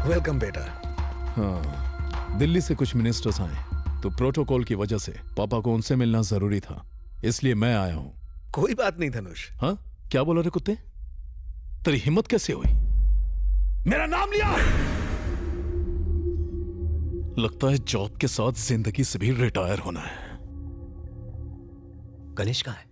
Welcome बेटा। हाँ, दिल्ली से कुछ मिनिस्टर्स आए तो प्रोटोकॉल की वजह से पापा को उनसे मिलना जरूरी था, इसलिए मैं आया हूं। कोई बात नहीं धनुष। हाँ, क्या बोला रे कुत्ते? तेरी हिम्मत कैसे हुई? मेरा नाम लिया? लगता है जॉब के साथ जिंदगी से भी रिटायर होना है। गणेश कहाँ है?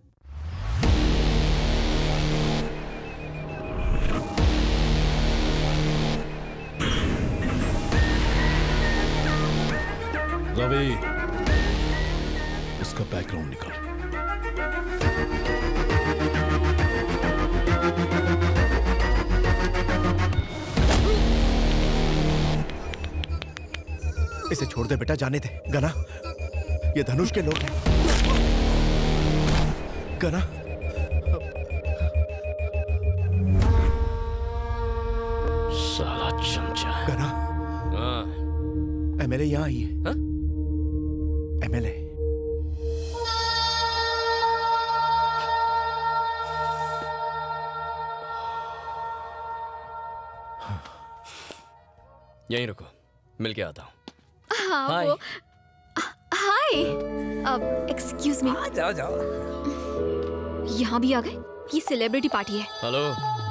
रवि, उसका बैकग्राउंड निकाल। इसे छोड़ दे बेटा, जाने दे। गना, ये धनुष के लोग हैं। गना, साला चमचा। गना, हाँ। एमएलए यहाँ आई है। हाँ? एमएलए। यहीं रुको, मिलके आता हूँ। हाँ हाय। वो हाय। एक्सक्यूज मी, जाओ जाओ। यहाँ भी आ गए? ये सेलिब्रिटी पार्टी है। हेलो,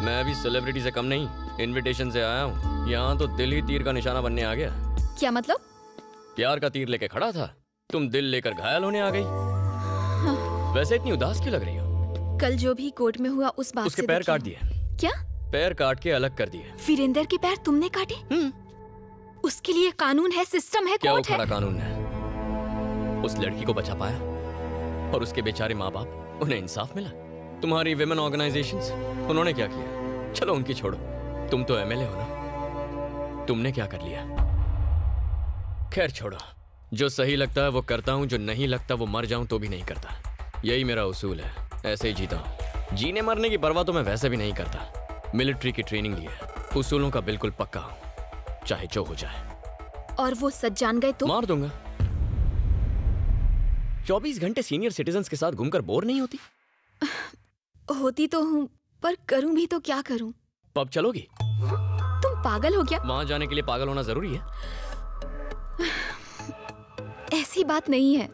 मैं भी सेलिब्रिटी से कम नहीं, इनविटेशन से आया हूँ। यहाँ तो दिल ही तीर का निशाना बनने आ गया। क्या मतलब? प्यार का तीर लेके खड़ा था, तुम दिल लेकर घायल होने आ गई। वैसे इतनी उदास क्यों लग रही हो? कल जो भी कोर्ट में हुआ उस बात उसके से पैर दुखी काट हूँ। दिए। क्या? पैर काट के अलग कर दिए। वीरेंद्र के पैर तुमने काटे? उसके लिए कानून है, सिस्टम है, क्या वो कोर्ट है। खरा कानून है? उस लड़की को बचा पाया और उसके बेचारे माँ बाप, उन्हें इंसाफ मिला? तुम्हारी विमेन ऑर्गेनाइजेशंस, उन्होंने क्या किया? चलो उनकी छोड़ो, तुम तो एमएलए हो ना, तुमने क्या कर लिया? खैर छोड़ो, जो सही लगता है वो करता हूँ, जो नहीं लगता वो मर जाऊं तो भी नहीं करता। यही मेरा उसूल है, ऐसे ही जीता हूँ। जीने मरने की परवाह तो मैं वैसे भी नहीं करता। मिलिट्री की ट्रेनिंग ली है, उसूलों का बिल्कुल पक्का हूँ, चाहे जो हो जाए। और वो सच जान गए तो? मार दूंगा। 24 घंटे सीनियर सिटीजन्स के साथ घूमकर बोर नहीं होती? होती तो हूँ, पर करूँ भी तो क्या करूँ? पब चलोगी? तुम पागल हो क्या? वहां जाने के लिए पागल होना जरूरी है? ऐसी बात नहीं है।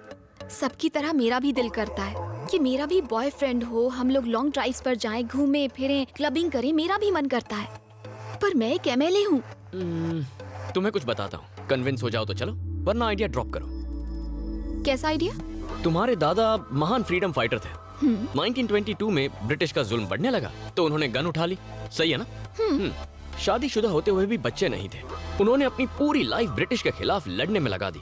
सबकी तरह मेरा भी दिल करता है कि मेरा भी बॉयफ्रेंड हो, हम लोग लॉन्ग ड्राइव्स पर जाएं, घूमें फिरें, क्लबिंग करें, मेरा भी मन करता है। पर मैं एक एमएलए हूँ। तुम्हें कुछ बताता हूँ, कन्विंस हो जाओ तो चलो, वरना आइडिया ड्रॉप करो। कैसा आइडिया? तुम्हारे दादा महान फ्रीडम फाइटर थे। 1922 में ब्रिटिश का जुल्म बढ़ने लगा तो उन्होंने गन उठा ली, सही है ना? शादीशुदा होते हुए भी बच्चे नहीं थे। उन्होंने अपनी पूरी लाइफ ब्रिटिश के खिलाफ लड़ने में लगा दी।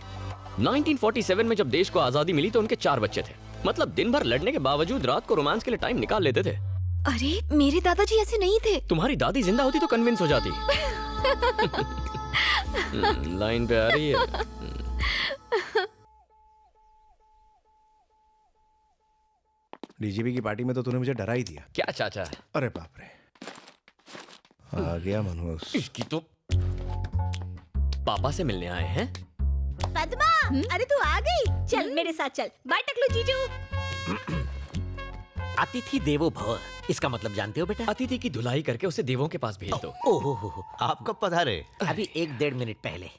1947 में जब देश को आजादी मिली तो उनके 4 बच्चे थे। मतलब दिन भर लड़ने के बावजूद रात को रोमांस के लिए टाइम निकाल लेते थे। अरे मेरे दादाजी ऐसे नहीं थे। तुम्हारी दादी जिंदा होती तो कन्विंस हो जाती। लाइन पे आ रही है। डीजीपी की पार्टी में तो तूने मुझे डरा ही दिया। क्या चाचा? अरे बाप रे, आ गया मनोज। इसकी तो पापा से मिलने आए हैं। पद्मा, अरे तू आ गई, चल मेरे साथ चल। बाय टकलू जीजू। अतिथि देवो भव, इसका मतलब जानते हो बेटा? अतिथि की धुलाई करके उसे देवों के पास भेज दो। ओहो हो, आप कब पधारे? अभी 1-1.5 मिनट पहले।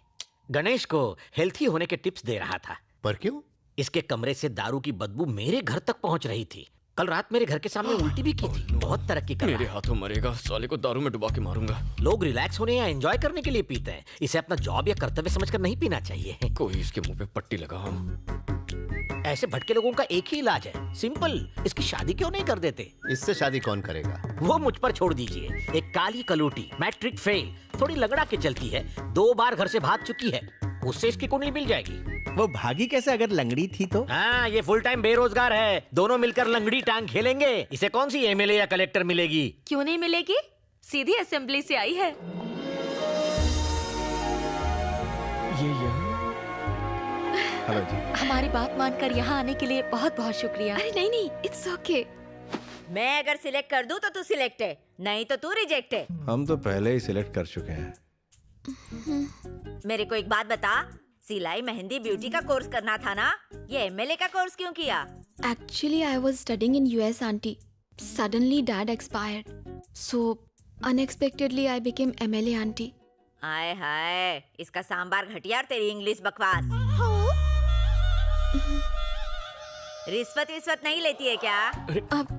गणेश को हेल्थी होने के टिप्स दे रहा था। पर क्यों? इसके कमरे से दारू की बदबू मेरे घर तक पहुंच रही थी। कल रात मेरे घर के सामने उल्टी भी की थी। बहुत तरक्की कर रहा मेरे है। हाथों मरेगा, साले को दारू में डुबा के मारूंगा। लोग रिलैक्स होने या एंजॉय करने के लिए पीते हैं, इसे अपना जॉब या कर्तव्य समझकर नहीं पीना चाहिए। कोई इसके मुंह पे पट्टी लगा। ऐसे भटके लोगों का एक ही इलाज है, सिंपल। इसकी शादी क्यों नहीं कर देते? इससे शादी कौन करेगा? वो मुझ पर छोड़ दीजिए। एक काली कलूटी, मैट्रिक फेल, थोड़ी लगड़ा के चलती है, 2 बार घर से भाग चुकी है, उससे इसकी कुंडली मिल जाएगी। वो भागी कैसे अगर लंगड़ी थी तो? हाँ, ये फुल टाइम बेरोजगार है, दोनों मिलकर लंगड़ी टांग खेलेंगे। इसे कौन सी एमएलए या कलेक्टर मिलेगी? क्यों नहीं मिलेगी? सीधी असेंबली से आई है। हेलो जी। हमारी बात मानकर यहाँ आने के लिए बहुत बहुत शुक्रिया। अरे नहीं नहीं, इट्स ओके। मैं अगर सिलेक्ट कर दूं तो तू सिलेक्ट है, नहीं तो तू रिजेक्ट है। हम तो पहले ही सिलेक्ट कर चुके हैं। मेरे को एक बात बता, सिलाई मेहंदी ब्यूटी का कोर्स करना था ना, ये एमएलए का कोर्स क्यों किया? Actually, I was studying in US, auntie. Suddenly, dad expired. So, unexpectedly, I became MLA, auntie. हाय हाय, इसका सांबार घटिया और तेरी इंग्लिश बकवास। रिश्वत नहीं लेती है क्या? अब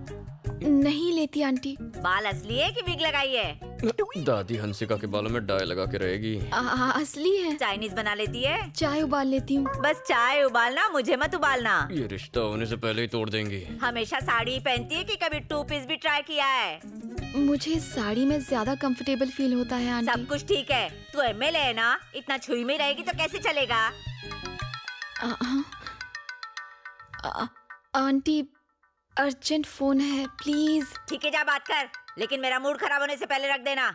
नहीं लेती आंटी। बाल असली है कि विग लगाई है? दादी हंसिका के बालों में डाई लगा के रहेगी। असली है। चाइनीज बना लेती है? चाय उबाल लेती हूँ। बस चाय उबालना, मुझे मत उबालना। ये रिश्ता होने से पहले ही तोड़ देंगी। हमेशा साड़ी पहनती है कि कभी 2 पीस भी ट्राई किया है? मुझे साड़ी में ज्यादा कंफर्टेबल फील होता है आंटी। सब कुछ ठीक है, तू एमएलए है ना, इतना छुई में रहेगी तो कैसे चलेगा? आंटी अर्जेंट फोन है, प्लीज। ठीक है, जा बात कर, लेकिन मेरा मूड खराब होने से पहले रख देना।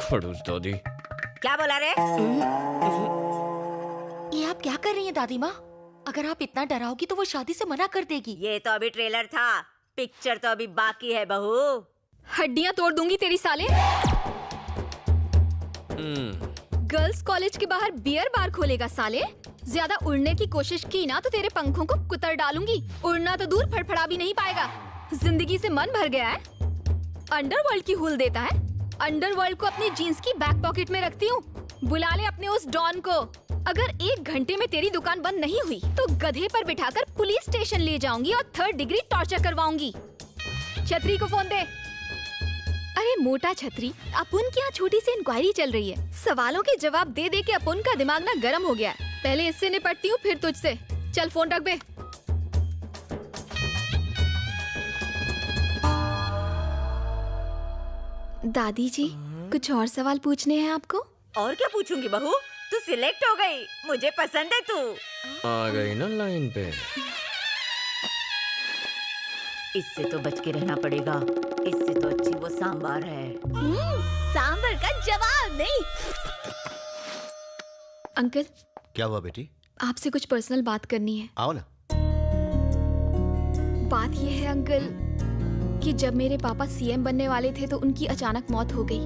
खड़ूस दादी। क्या बोला रे? ये आप क्या कर रही हैं दादी माँ? अगर आप इतना डराओगी तो वो शादी से मना कर देगी। ये तो अभी ट्रेलर था, पिक्चर तो अभी बाकी है बहू। हड्डियां तोड़ दूंगी तेरी साले। गर्ल्स कॉलेज के बाहर बियर बार खोलेगा साले। ज्यादा उड़ने की कोशिश की ना तो तेरे पंखों को कुतर डालूंगी। उड़ना तो दूर, फड़फड़ा भी नहीं पाएगा। जिंदगी से मन भर गया है। अंडरवर्ल्ड की हुल देता है। अंडरवर्ल्ड को अपनी जीन्स की बैक पॉकेट में रखती हूँ। बुला ले अपने उस डॉन को। अगर 1 घंटे में तेरी दुकान बंद नहीं हुई तो गधे पर बिठाकर पुलिस स्टेशन ले जाऊंगी और 3rd डिग्री टॉर्चर करवाऊंगी। छतरी को फोन दे। अरे मोटा छतरी, अपुन की यहाँ छोटी सी इंक्वायरी चल रही है। सवालों के जवाब दे दे के अपुन का दिमाग ना गर्म हो गया है। पहले इससे निपटती हूँ, फिर तुझसे। चल फोन रख बे। दादी जी, कुछ और सवाल पूछने हैं आपको? और क्या पूछूंगी बहू, तू सिलेक्ट हो गई, मुझे पसंद है तू। आ गई ना लाइन पे। इससे तो बच के रहना पड़ेगा, इससे तो अच्छी वो सांबार है। सांबर का जवाब नहीं। अंकल, क्या हुआ बेटी? आपसे कुछ पर्सनल बात करनी है। आओ ना। बात यह है अंकल कि जब मेरे पापा सीएम बनने वाले थे तो उनकी अचानक मौत हो गई।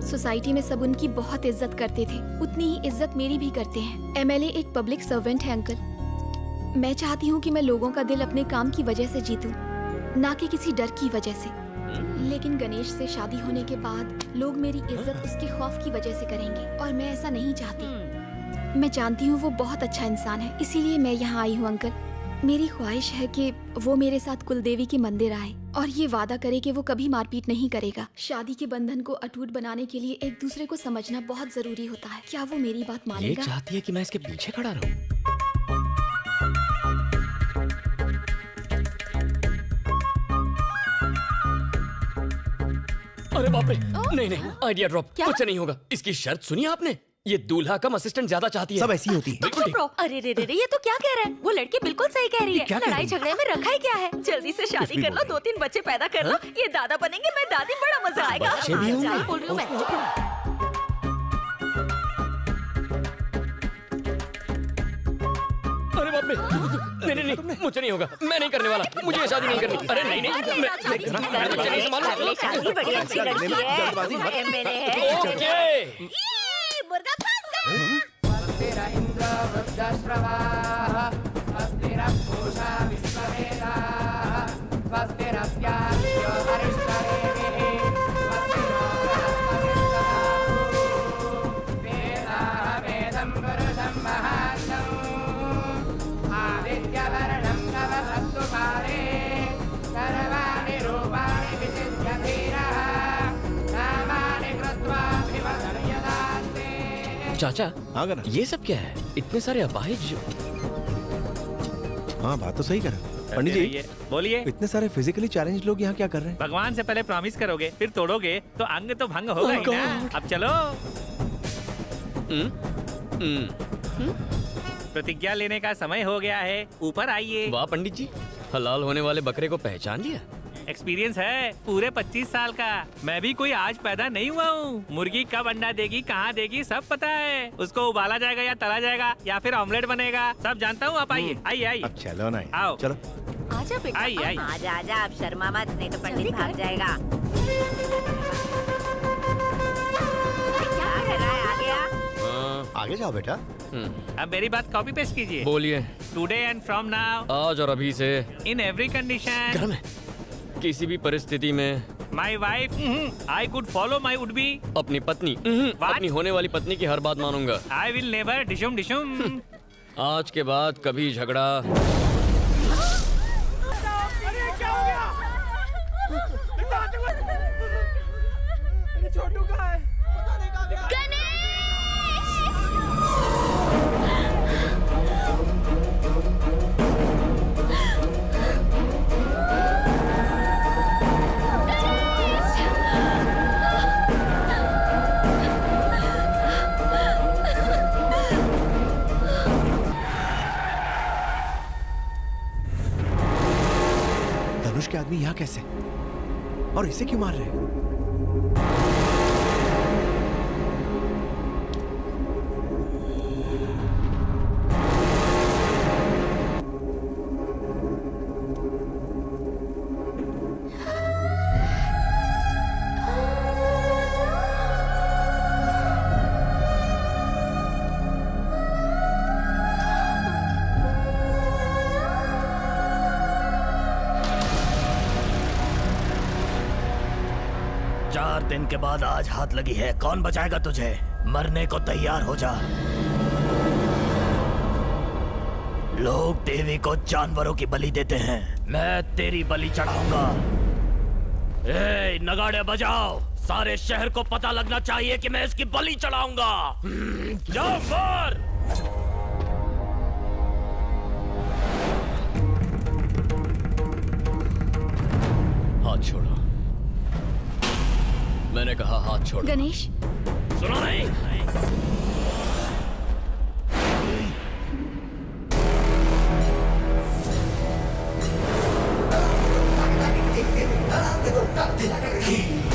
सोसाइटी में सब उनकी बहुत इज्जत करते थे, उतनी ही इज्जत मेरी भी करते हैं। एमएलए एक पब्लिक सर्वेंट है अंकल। मैं चाहती हूँ कि मैं लोगों का दिल अपने काम की वजह से जीतूं, ना कि किसी डर की वजह से। लेकिन गणेश से शादी होने के बाद लोग मेरी इज्जत उसके खौफ की वजह से करेंगे और मैं ऐसा नहीं चाहती। मैं जानती हूँ वो बहुत अच्छा इंसान है, इसीलिए मैं यहाँ आई हूँ अंकल। मेरी ख्वाहिश है कि वो मेरे साथ कुलदेवी के मंदिर आए और ये वादा करे कि वो कभी मारपीट नहीं करेगा। शादी के बंधन को अटूट बनाने के लिए एक दूसरे को समझना बहुत जरूरी होता है। क्या वो मेरी बात ये मानेगा? चाहती है कि मैं इसके पीछे खड़ा रहूं। अरे बाप रे, नहीं नहीं, आइडिया ड्रॉप। कुछ नहीं होगा। इसकी शर्त सुनी आपने? ये दूल्हा कम असिस्टेंट ज्यादा चाहती है। सब ऐसी होती है। बिल्कुल ठीक। अरे रे रे रे, ये तो क्या कह रहा है? वो लड़की बिल्कुल सही कह रही है। लड़ाई झगड़े में रखा ही क्या है? जल्दी से शादी कर लो, 2-3 बच्चे पैदा कर लो। ये दादा बनेंगे, मैं दादी, बड़ा मजा आएगा। बच्चे भी होंगे? सही बोल रही हूँ मैं। अरे बाप रे, नहीं नहीं नहीं, मुझे नहीं होगा। मैं नहीं करने वाला। मुझे ये शादी नहीं करनी। अरे नहीं नहीं, मैं बच्चे नहीं संभालूं। अगले शादी बड़ी अच्छी लड़की है, एमएलए है। ओके। मुर्गा फंस गया। चाचा, हाँ गना। ये सब क्या है? इतने सारे अपाहिज। हाँ, बात तो सही कर रहे हैं। पंडित जी, बोलिए। इतने सारे फिजिकली चैलेंज लोग यहाँ क्या कर रहे हैं? भगवान से पहले प्रॉमिस करोगे, फिर तोड़ोगे तो अंग तो भंग होगा ही ना। अब चलो। प्रतिज्ञा लेने का समय हो गया है, ऊपर आइए। वाह पंडित जी, हलाल होने वाले बकरे को पहचान लिया। एक्सपीरियंस है पूरे 25 साल का। मैं भी कोई आज पैदा नहीं हुआ हूँ। मुर्गी कब अंडा देगी, कहाँ देगी, सब पता है। उसको उबाला जाएगा या तला जाएगा या फिर ऑमलेट बनेगा, सब जानता हूँ। आप आइए आइए आइए। अब चलो ना, आओ। चलो। आजा बेटा। आइए आइए। आजा आजा, अब शर्मा मत, नहीं तो पंडित भाग जाएगा। क्या कर रहा है? आ गया? आगे जाओ बेटा। अब मेरी बात कॉपी पेस्ट कीजिए। बोलिए। टुडे एंड फ्रॉम नाउ, आज और अभी से, इन एवरी कंडीशन, गर्म है, किसी भी परिस्थिति में my wife I could follow my would be. अपनी पत्नी अपनी होने वाली पत्नी की हर बात मानूंगा। आई विल नेवर डिशुम डिशुम। आज के बाद कभी झगड़ा। धनुष के आदमी यहाँ कैसे? और इसे क्यों मार रहे हैं? चार दिन के बाद आज हाथ लगी है, कौन बचाएगा तुझे? मरने को तैयार हो जा। लोग देवी को जानवरों की बलि देते हैं, मैं तेरी बलि चढ़ाऊंगा। ए, नगाड़े बजाओ, सारे शहर को पता लगना चाहिए कि मैं इसकी बलि चढ़ाऊंगा। जाओ मार। हाथ छोड़ो, मैंने कहा हाथ छोड़ो। गणेश, सुनो नहीं? He